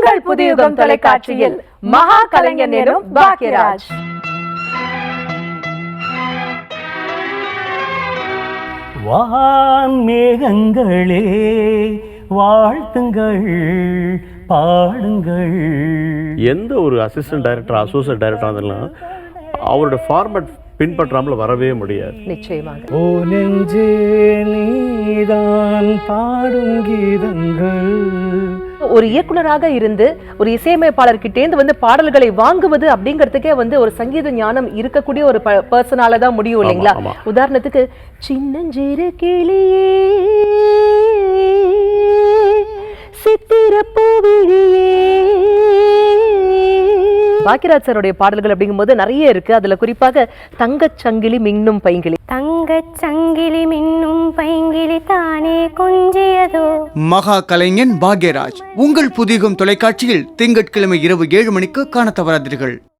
உங்கள் புதியுகம் தொலைக்காட்சியில் மகா கலைஞன் எனும் பாக்யராஜ். வான் மேகங்களே வாழ்த்துங்கள் பாடுங்கள். எந்த ஒரு அசிஸ்டன்ட் டைரக்டர் அசோசியேட் டைரக்டர் அதெல்லாம் அவரோட ஃபார்மேட் பின்பற்றாமல் வரவே முடியாது. நிச்சயமாக ஓ நெஞ்சே நீதான் பாடும் கீதங்கள். ஒரு இயக்குனராக இருந்து ஒரு இசையமைப்பாளர்கிட்டேந்து வந்து பாடல்களை வாங்குவது அப்படிங்கிறதுக்கே வந்து ஒரு சங்கீத ஞானம் இருக்கக்கூடிய ஒரு பர்சனால தான் முடியும் இல்லைங்களா? உதாரணத்துக்கு சின்னஞ்சிறு கிளியே சித்திரப்பூவிழியே, பாக்யராஜ் சாருடைய பாடல்கள் அப்படிங்கும்போது நிறைய இருக்கு. அதுல குறிப்பாக தங்கச் சங்கிலி மின்னும் பைங்கிலி, தங்கச் சங்கிலி மின்னும் பைங்கிலி தானே கொஞ்சியதோ. மகா கலைஞன் பாக்யராஜ் உங்கள் புதியுகம் தொலைக்காட்சியில் திங்கட்கிழமை இரவு 7 மணிக்கு காண தவறாதீர்கள்.